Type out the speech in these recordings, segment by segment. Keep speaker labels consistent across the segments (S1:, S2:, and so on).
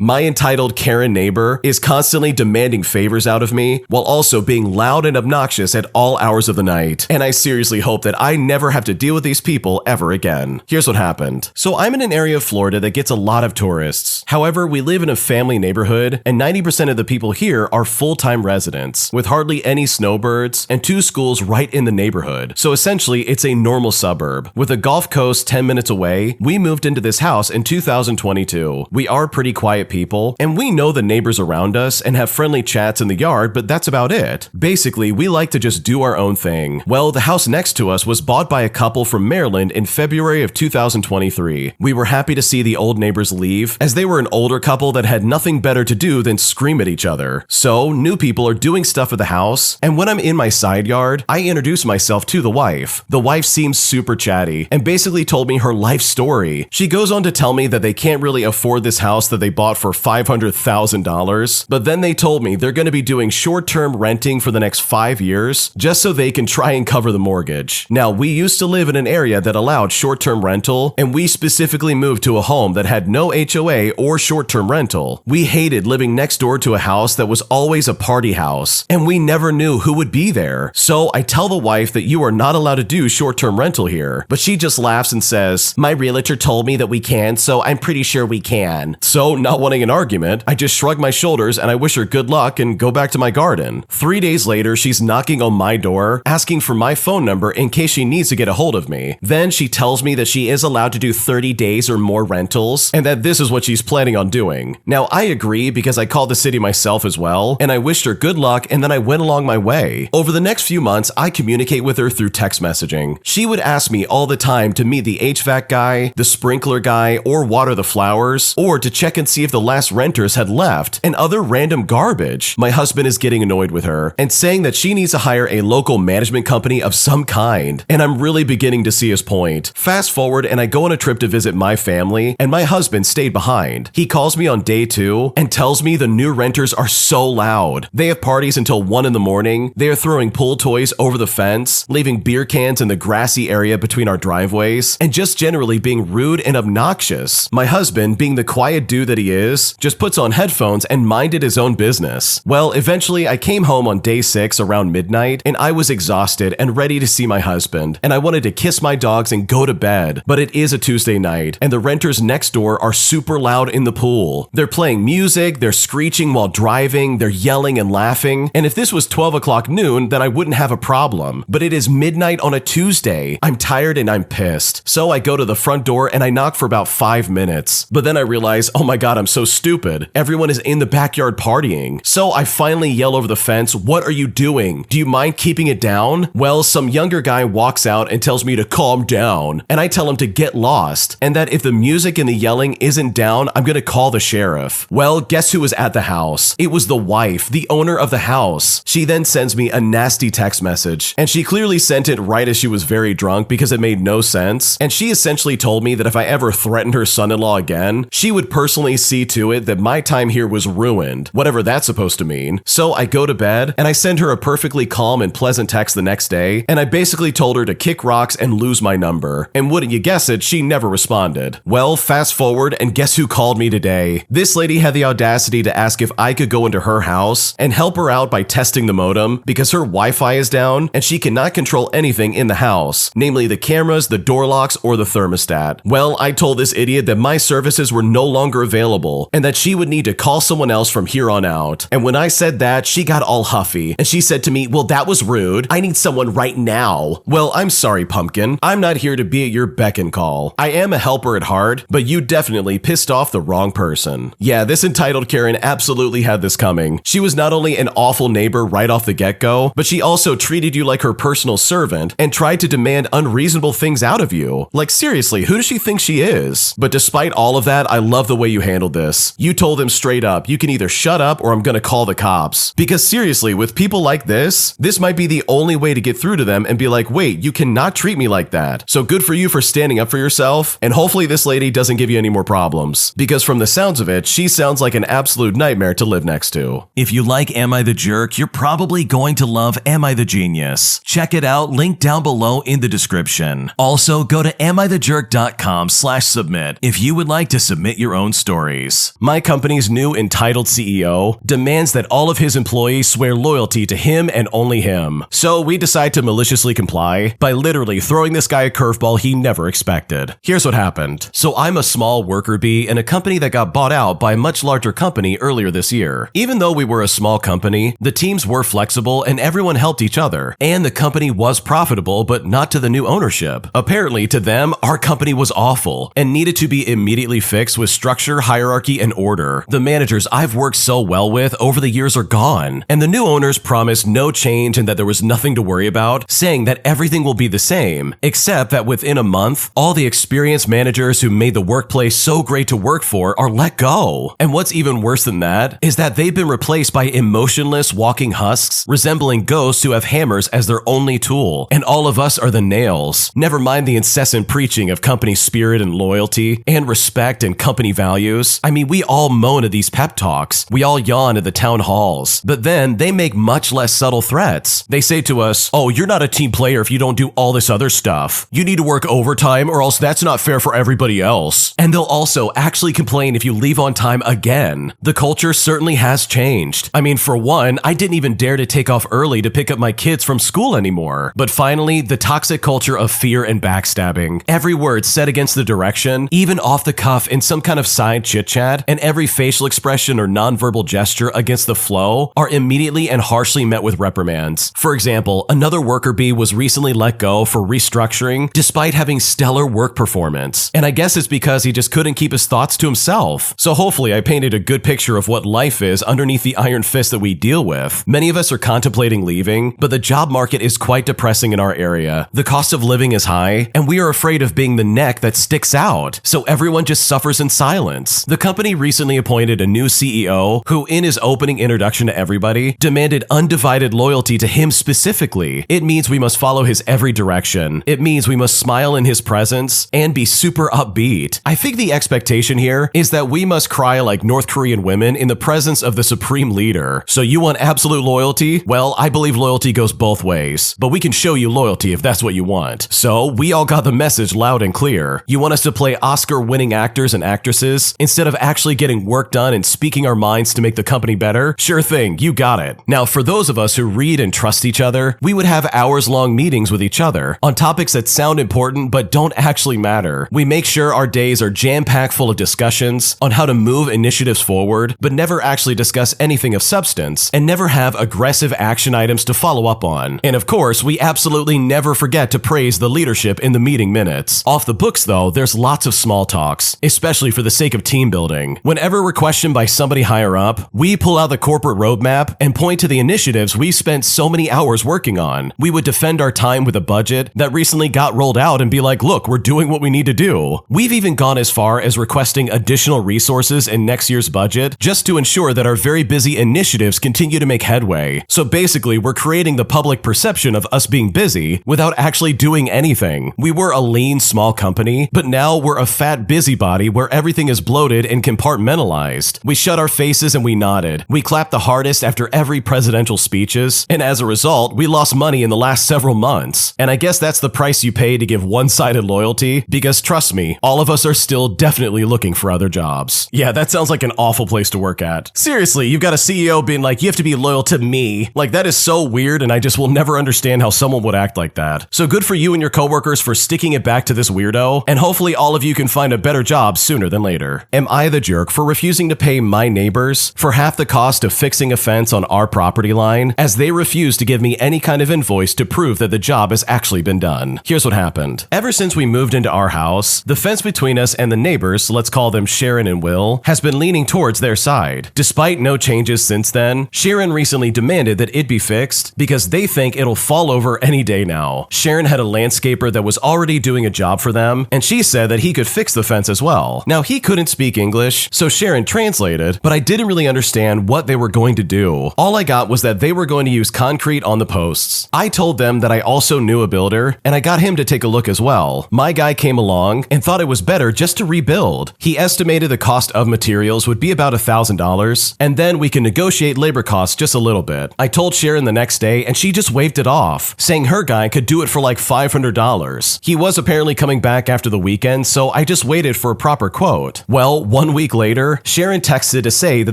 S1: My entitled Karen neighbor is constantly demanding favors out of me while also being loud and obnoxious at all hours of the night. And I seriously hope that I never have to deal with these people ever again. Here's what happened. So I'm in an area of Florida that gets a lot of tourists. However, we live in a family neighborhood and 90% of the people here are full-time residents with hardly any snowbirds and 2 schools right in the neighborhood. So essentially, it's a normal suburb. With a Gulf Coast 10 minutes away, we moved into this house in 2022. We are pretty quiet people, and we know the neighbors around us and have friendly chats in the yard, but that's about it. Basically, we like to just do our own thing. Well, the house next to us was bought by a couple from Maryland in February of 2023. We were happy to see the old neighbors leave, as they were an older couple that had nothing better to do than scream at each other. So, new people are doing stuff at the house, and when I'm in my side yard, I introduce myself to the wife. The wife seems super chatty, and basically told me her life story. She goes on to tell me that they can't really afford this house that they bought for $500,000, but then they told me they're going to be doing short-term renting for the next 5 years just so they can try and cover the mortgage. Now, we used to live in an area that allowed short-term rental, and we specifically moved to a home that had no HOA or short-term rental. We hated living next door to a house that was always a party house, and we never knew who would be there. So I tell the wife that you are not allowed to do short-term rental here, but she just laughs and says, "My realtor told me that we can, so I'm pretty sure we can." So, not wanting an argument, I just shrug my shoulders and I wish her good luck and go back to my garden. 3 days later, she's knocking on my door, asking for my phone number in case she needs to get a hold of me. Then she tells me that she is allowed to do 30 days or more rentals, and that this is what she's planning on doing. Now, I agree because I called the city myself as well, and I wished her good luck, and then I went along my way. Over the next few months, I communicate with her through text messaging. She would ask me all the time to meet the HVAC guy, the sprinkler guy, or water the flowers, or to check and see if the last renters had left, and other random garbage. My husband is getting annoyed with her and saying that she needs to hire a local management company of some kind, and I'm really beginning to see his point. Fast forward, and I go on a trip to visit my family, and my husband stayed behind. He calls me on day 2 and tells me the new renters are so loud. They have parties until 1 in the morning. They are throwing pool toys over the fence, leaving beer cans in the grassy area between our driveways, and just generally being rude and obnoxious. My husband, being the quiet dude that he is, just puts on headphones and minded his own business. Well, eventually I came home on day 6 around midnight, and I was exhausted and ready to see my husband, and I wanted to kiss my dogs and go to bed. But it is a Tuesday night, and the renters next door are super loud in the pool. They're playing music, they're screeching while driving, they're yelling and laughing, and if this was 12 o'clock noon, then I wouldn't have a problem. But it is midnight on a Tuesday. I'm tired and I'm pissed. So I go to the front door and I knock for about 5 minutes. But then I realize, oh my god, I'm so stupid. Everyone is in the backyard partying. So I finally yell over the fence, "What are you doing? Do you mind keeping it down?" Well, some younger guy walks out and tells me to calm down, and I tell him to get lost, and that if the music and the yelling isn't down, I'm gonna call the sheriff. Well, guess who was at the house? It was the wife, the owner of the house. She then sends me a nasty text message, and she clearly sent it right as she was very drunk because it made no sense, and she essentially told me that if I ever threatened her son-in-law again, she would personally see to it that my time here was ruined, whatever that's supposed to mean. So I go to bed, and I send her a perfectly calm and pleasant text the next day, and I basically told her to kick rocks and lose my number. And wouldn't you guess it, she never responded. Well, fast forward, and guess who called me today? This lady had the audacity to ask if I could go into her house and help her out by testing the modem because her Wi-Fi is down and she cannot control anything in the house, namely the cameras, the door locks, or the thermostat. Well, I told this idiot that my services were no longer available and that she would need to call someone else from here on out. And when I said that, she got all huffy and she said to me, "Well, that was rude. I need someone right now." Well, I'm sorry, pumpkin. I'm not here to be at your beck and call. I am a helper at heart, but you definitely pissed off the wrong person. Yeah, this entitled Karen absolutely had this coming. She was not only an awful neighbor right off the get-go, but she also treated you like her personal servant and tried to demand unreasonable things out of you. Like, seriously, who does she think she is? But despite all of that, I love the way you handled this. You told them straight up, you can either shut up or I'm gonna call the cops. Because seriously, with people like this might be the only way to get through to them and be like, wait, you cannot treat me like that. So good for you for standing up for yourself, and hopefully this lady doesn't give you any more problems. Because from the sounds of it, she sounds like an absolute nightmare to live next to.
S2: If you like Am I the Jerk, you're probably going to love Am I the Genius. Check it out, link down below in the description. Also, go to amithejerk.com/submit if you would like to submit your own stories.
S1: employees. My company's new entitled CEO demands that all of his employees swear loyalty to him and only him. So we decide to maliciously comply by literally throwing this guy a curveball he never expected. Here's what happened. So I'm a small worker bee in a company that got bought out by a much larger company earlier this year. Even though we were a small company, the teams were flexible and everyone helped each other. And the company was profitable, but not to the new ownership. Apparently, to them, our company was awful and needed to be immediately fixed with structure, hierarchy, and order. The managers I've worked so well with over the years are gone, and the new owners promised no change and that there was nothing to worry about, saying that everything will be the same, except that within a month, all the experienced managers who made the workplace so great to work for are let go. And what's even worse than that is that they've been replaced by emotionless walking husks resembling ghosts who have hammers as their only tool, and all of us are the nails. Never mind the incessant preaching of company spirit and loyalty and respect and company values. I mean, we all moan at these pep talks. We all yawn at the town halls. But then they make much less subtle threats. They say to us, oh, you're not a team player if you don't do all this other stuff. You need to work overtime or else that's not fair for everybody else. And they'll also actually complain if you leave on time again. The culture certainly has changed. I mean, for one, I didn't even dare to take off early to pick up my kids from school anymore. But finally, the toxic culture of fear and backstabbing. Every word said against the direction, even off the cuff in some kind of side chit-chat, and every facial expression or nonverbal gesture against the flow are immediately and harshly met with reprimands. For example, another worker bee was recently let go for restructuring despite having stellar work performance. And I guess it's because he just couldn't keep his thoughts to himself. So hopefully I painted a good picture of what life is underneath the iron fist that we deal with. Many of us are contemplating leaving, but the job market is quite depressing in our area. The cost of living is high, and we are afraid of being the neck that sticks out. So everyone just suffers in silence. The company recently appointed a new CEO who, in his opening introduction to everybody, demanded undivided loyalty to him specifically. It means we must follow his every direction. It means we must smile in his presence and be super upbeat. I think the expectation here is that we must cry like North Korean women in the presence of the supreme leader. So you want absolute loyalty? Well, I believe loyalty goes both ways, but we can show you loyalty if that's what you want. So we all got the message loud and clear. You want us to play Oscar-winning actors and actresses instead of actually getting work done and speaking our minds to make the company better? Sure thing, you got it. Now, for those of us who read and trust each other, we would have hours-long meetings with each other on topics that sound important but don't actually matter. We make sure our days are jam-packed full of discussions on how to move initiatives forward, but never actually discuss anything of substance, and never have aggressive action items to follow up on. And of course, we absolutely never forget to praise the leadership in the meeting minutes. Off the books though, there's lots of small talks, especially for the sake of team building. Whenever we're questioned by somebody higher up, we pull out the corporate roadmap and point to the initiatives we spent so many hours working on. We would defend our time with a budget that recently got rolled out and be like, look, we're doing what we need to do. We've even gone as far as requesting additional resources in next year's budget just to ensure that our very busy initiatives continue to make headway. So basically, we're creating the public perception of us being busy without actually doing anything. We were a lean, small company, but now we're a fat busybody where everything is bloated and compartmentalized. We shut our faces and we nodded. We clapped the hardest after every presidential speeches, and as a result, we lost money in the last several months. And I guess that's the price you pay to give one-sided loyalty, because trust me, all of us are still definitely looking for other jobs. Yeah, that sounds like an awful place to work at. Seriously, you've got a CEO being like, you have to be loyal to me. Like, that is so weird, and I just will never understand how someone would act like that. So good for you and your coworkers for sticking it back to this weirdo, and hopefully all of you can find a better job sooner than later. Am I the jerk for refusing to pay my neighbors for half the cost of fixing a fence on our property line, as they refuse to give me any kind of invoice to prove that the job has actually been done? Here's what happened. Ever since we moved into our house, the fence between us and the neighbors, let's call them Sharon and Will, has been leaning towards their side. Despite no changes since then, Sharon recently demanded that it be fixed because they think it'll fall over any day now. Sharon had a landscaper that was already doing a job for them, and she said that he could fix the fence as well. Now, he couldn't speak English, so Sharon translated, but I didn't really understand what they were going to do. All I got was that they were going to use concrete on the posts. I told them that I also knew a builder, and I got him to take a look as well. My guy came along and thought it was better just to rebuild. He estimated the cost of materials would be about $1,000, and then we can negotiate labor costs just a little bit. I told Sharon the next day, and she just waved it off, saying her guy could do it for like $500. He was apparently coming back after the weekend, so I just waited for a proper quote. Well, 1 week later, Sharon texted to say that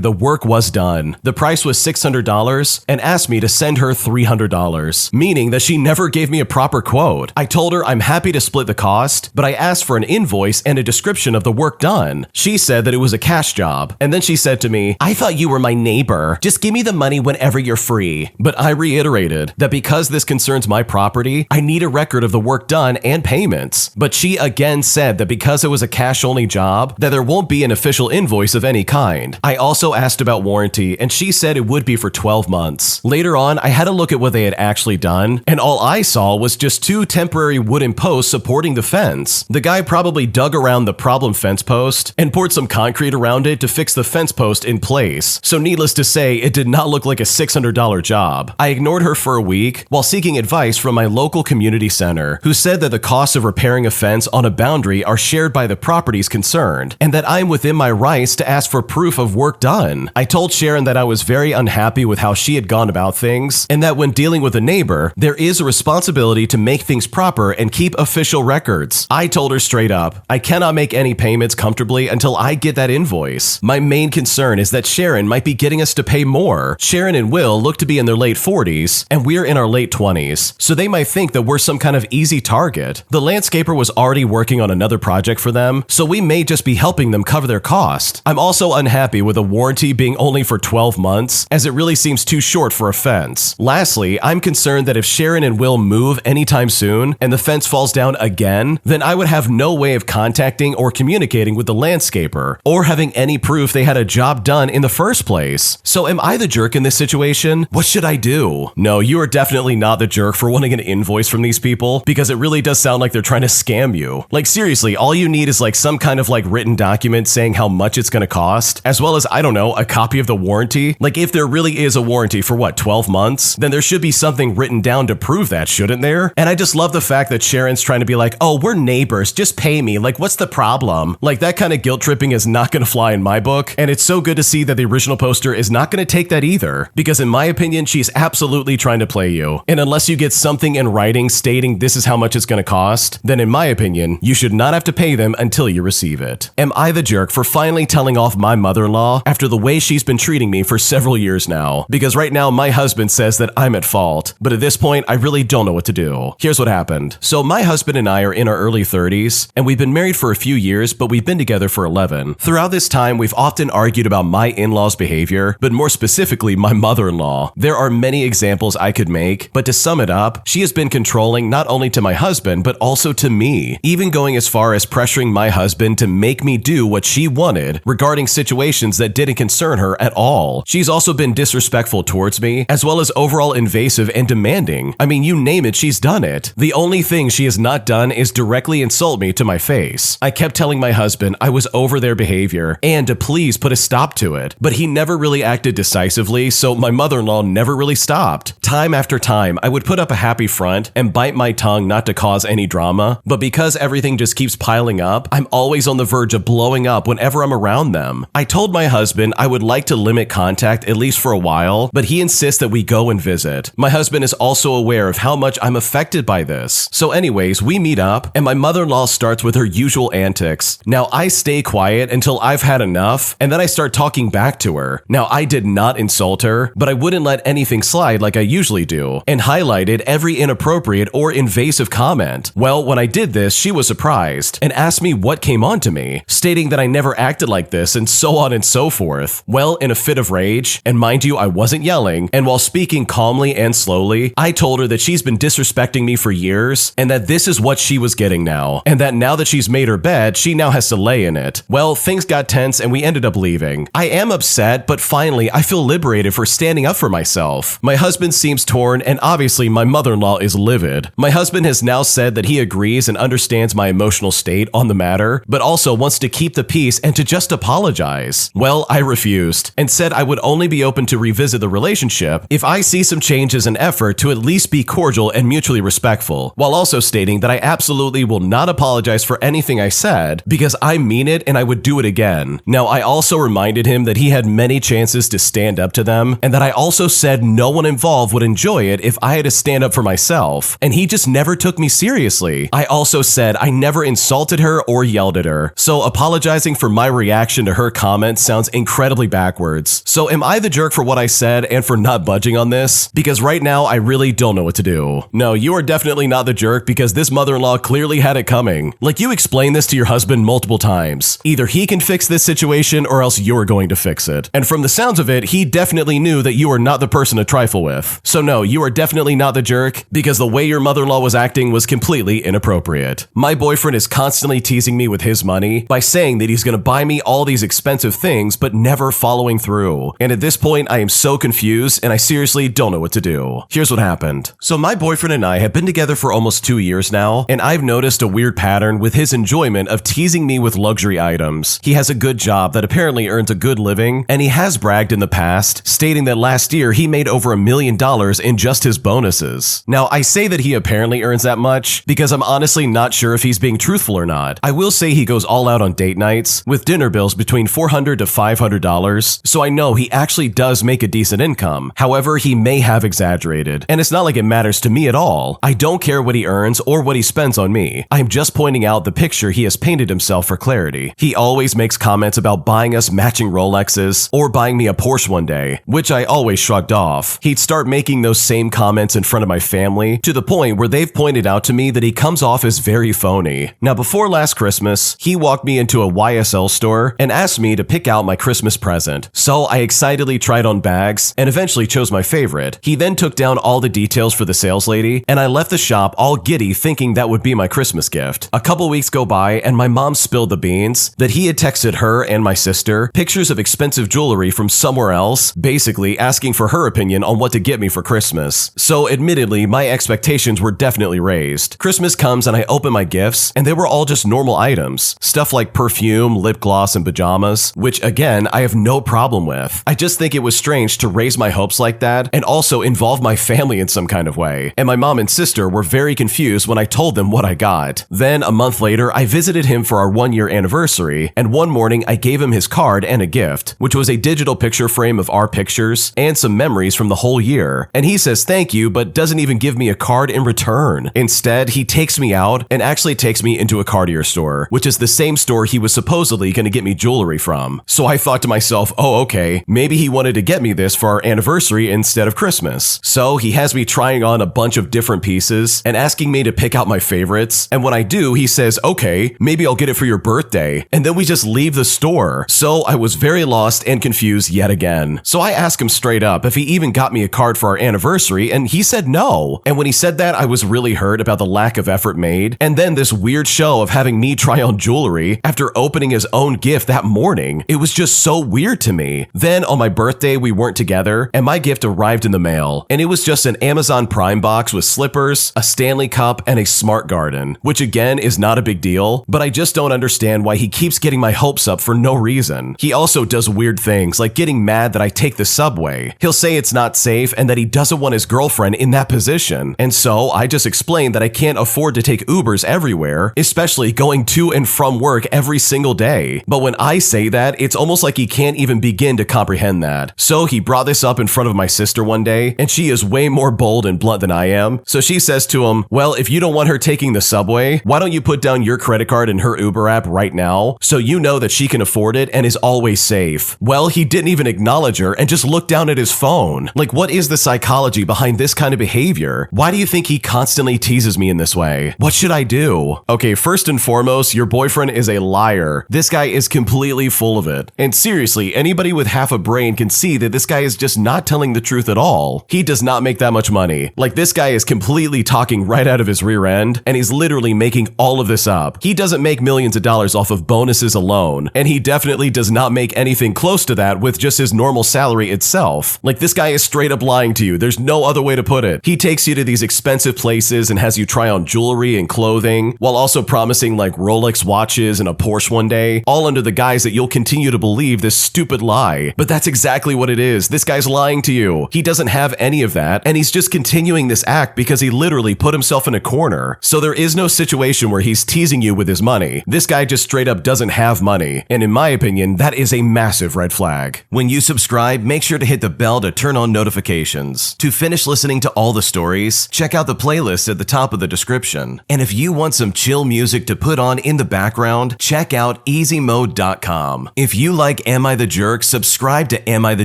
S1: the work was done. The price was $600 and asked me to send her $300, meaning that she never gave me a proper quote. I told her I'm happy to split the cost, but I asked for an invoice and a description of the work done. She said that it was a cash job, and then she said to me, "I thought you were my neighbor. Just give me the money whenever you're free." But I reiterated that because this concerns my property, I need a record of the work done and payments. But she again said that because it was a cash-only job, that there won't be an official invoice of any kind. I also asked about warranty, and she said it would be for 12 months. Later on, I had a look at what they had actually done, and all I saw was just 2 temporary wooden posts supporting the fence. The guy probably dug around the problem fence post and poured some concrete around it to fix the fence post in place. So needless to say, it did not look like a $600 job. I ignored her for a week while seeking advice from my local community center, who said that the costs of repairing a fence on a boundary are shared by the properties concerned, and that I'm within my rights to ask for proof of work done. I told Sharon that I was very unhappy with how she had gone about things, and that when dealing with a neighbor, there is a responsibility to make things proper and keep official records. I told her straight up, I cannot make any payments comfortably until I get that invoice. My main concern is that Sharon might be getting us to pay more. Sharon and Will look to be in their late 40s, and we're in our late 20s, so they might think that we're some kind of easy target. The landscaper was already working on another project for them, so we may just be helping them cover their cost. I'm also unhappy with a warranty being only for 12 months, as it really seems too short for a fence. Lastly, I'm concerned that if Sharon and Will move anytime soon, and the fence falls down again, then I would have no way of contacting or communicating with the landscaper, or having any proof they had a job done in the first place. So am I the jerk in this situation? What should I do? No, you are definitely not the jerk for wanting an invoice from these people, because it really does sound like they're trying to scam you. Like seriously, all you need is like some kind of like written document saying how much it's gonna cost, as well as, I don't know, a copy of the warranty. Like if there really is a warranty for what, 12 months? Then there should be something written down to prove that, shouldn't there? And I just love the fact that Sharon's trying to be like, oh, we're neighbors, just pay me, like what's the problem? Like that kind of guilt tripping is not gonna fly in my book, and it's so good to see that the original poster is not gonna take that either, because in my opinion, she's absolutely trying to play you. And unless you get something in writing stating this is how much it's gonna cost, then in my opinion, you should not have to pay them until you receive it. Am I the jerk for finally telling off my mother-in-law after the way she's been treating me for several years now? Because right now my husband says that I'm at fault, but at this point I really don't know what to do. Here's what happened. So my husband and I are in our early 30s, and we've been married for a few years, but we've been together for 11. Throughout this time, we've often argued about my in-laws' behavior, but more specifically my mother-in-law. There are many examples I could make, but to sum it up, she has been controlling not only to my husband, but also to me, even going as far as pressuring my husband to make me do what she wanted regarding situations that didn't concern her at all. She's also been disrespectful towards me, as well as overall invasive and demanding. I mean, you name it, she's done it. The only thing she has not done is directly insult me to my face. I kept telling my husband I was over their behavior and to please put a stop to it, but he never really acted decisively, so my mother-in-law never really stopped. Time after time, I would put up a happy front and bite my tongue not to cause any drama, but because everything just keeps piling up, I'm always on the verge of blowing up whenever I'm around them. I told my husband I would like to limit contact at least for a while, but he insists that we go and visit. My husband is also aware of how much I'm affected by this. So anyways, we meet up, and my mother-in-law starts with her usual antics. Now I stay quiet until I've had enough, and then I start talking back to her. Now I did not insult her, but I wouldn't let anything slide like I usually do, and highlighted every inappropriate or invasive comment. Well, when I did this, she was surprised, and asked me what came onto me, stating that I never acted like this, and so on and so forth. Well, in a fit of rage, and mind you, I wasn't yelling, and while speaking calmly and slowly, I told her that she's been disrespecting me for years, and that this is what she was getting now, and that now that she's made her bed, she now has to lay in it. Well, things got tense and we ended up leaving. I am upset, but finally, I feel liberated for standing up for myself. My husband seems torn, and obviously my mother-in-law is livid. My husband has now said that he agrees and understands my emotional state on the matter, but also wants to keep the peace and to just apologize. Well, I refused, and said I would only be open to revisit the relationship if I see some changes and effort to at least be cordial and mutually respectful, while also stating that I absolutely will not apologize for anything I said, because I mean it and I would do it again. Now, I also reminded him that he had many chances to stand up to them, and that I also said no one involved would enjoy it if I had to stand up for myself, and he just never took me seriously. I also said I never insulted her or yelled at her, so apologizing for my reaction to her comment sounds incredibly backwards. So am I the jerk for what I said and for not budging on this? Because right now I really don't know what to do. No, you are definitely not the jerk because this mother-in-law clearly had it coming. Like, you explained this to your husband multiple times. Either he can fix this situation or else you're going to fix it. And from the sounds of it, he definitely knew that you are not the person to trifle with. So no, you are definitely not the jerk because the way your mother-in-law was acting was completely inappropriate. My boyfriend is constantly teasing me with his money by saying that he's going to buy me all these expensive things but never following through. And at this point, I am so confused and I seriously don't know what to do. Here's what happened. So my boyfriend and I have been together for almost 2 years now, and I've noticed a weird pattern with his enjoyment of teasing me with luxury items. He has a good job that apparently earns a good living, and he has bragged in the past, stating that last year he made over $1 million in just his bonuses. Now, I say that he apparently earns that much because I'm honestly not sure if he's being truthful or not. I will say he goes all out on date nights with dinner bills between $400 to $500, so I know he actually does make a decent income. However, he may have exaggerated, and it's not like it matters to me at all. I don't care what he earns or what he spends on me. I'm just pointing out the picture he has painted himself for clarity. He always makes comments about buying us matching Rolexes or buying me a Porsche one day, which I always shrugged off. He'd start making those same comments in front of my family to the point where they've pointed out to me that he comes off as very phony. Now, before last Christmas, he walked me into a YSL store and asked me to pick out my Christmas present. So I excitedly tried on bags and eventually chose my favorite. He then took down all the details for the sales lady, and I left the shop all giddy thinking that would be my Christmas gift. A couple weeks go by and my mom spilled the beans that he had texted her and my sister pictures of expensive jewelry from somewhere else, basically asking for her opinion on what to get me for Christmas. So admittedly, my expectations were definitely raised. Christmas comes and I open my gifts and they were all just normal items. Stuff like perfume, lip gloss, and pajamas, which again, I have no problem with. I just think it was strange to raise my hopes like that and also involve my family in some kind of way. And my mom and sister were very confused when I told them what I got. Then a month later, I visited him for our 1-year anniversary, and one morning I gave him his card and a gift, which was a digital picture frame of our pictures and some memories from the whole year. And he says thank you, but doesn't even give me a card in return. Instead, he takes me out and actually takes me into a Cartier store, which is the same store he was supposedly going to get me jewelry from. So I thought to myself, oh okay, maybe he wanted to get me this for our anniversary instead of Christmas. So he has me trying on a bunch of different pieces and asking me to pick out my favorites. And when I do, he says, okay, maybe I'll get it for your birthday. And then we just leave the store. So I was very lost and confused yet again. So I asked him straight up if he even got me a card for our anniversary, and he said no. And when he said that, I was really hurt about the lack of effort made. And then this weird show of having me try on jewelry after opening his own gift that morning. It was just so weird to me. Then on my birthday, we weren't together, and my gift arrived in the mail. And it was just an Amazon Prime box with slippers, a Stanley cup, and a smart garden, which again is not a big deal, but I just don't understand why he keeps getting my hopes up for no reason. He also does weird things like getting mad that I take the subway. He'll say it's not safe and that he doesn't want his girlfriend in that position. And so I just explained that I can't afford to take Ubers everywhere, especially going to and from work every single day. But when I say that, it's almost like he can't even begin to comprehend that. So he brought this up in front of my sister one day, and she is way more bold and blunt than I am. So she says to him, well, if you don't want her taking the subway, why don't you put down your credit card in her Uber app right now so you know that she can afford it and is always safe? Well, he didn't even acknowledge her and just looked down at his phone. Like, what is the psychology behind this kind of behavior? Why do you think he constantly teases me in this way? What should I do? Okay, first and foremost, your boyfriend is a liar. This guy is completely full of it. And seriously, anybody with half a brain can see that this guy is just not telling the truth at all. He does not make that much money. Like, this guy is completely talking right out of his rear end, and he's literally making all of this up. He doesn't make millions of dollars off of bonuses alone, and he definitely does not make anything close to that with just his normal salary itself. Like, this guy is straight up lying to you. There's no other way to put it. He takes you to these expensive places and has you try on jewelry and clothing, while also promising like Rolex watches and a Porsche one day, all under the guise that you'll continue to believe this stupid lie. But that's exactly what it is. This guy's lying to you. He doesn't have any of that, and he's just continuing this act because he literally put himself in a corner. So there is no situation where he's teasing you with his money. This guy just straight up doesn't have money, and in my opinion, that is a massive red flag. When you subscribe, make sure to hit the bell to turn on notifications. To finish listening to all the stories, check out the playlist at the top of the description. And if you want some chill music to put on in the background, check out
S2: out easymode.com. If you like Am I the Jerk, subscribe to Am I the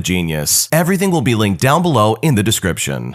S2: Genius. Everything will be linked down below in the description.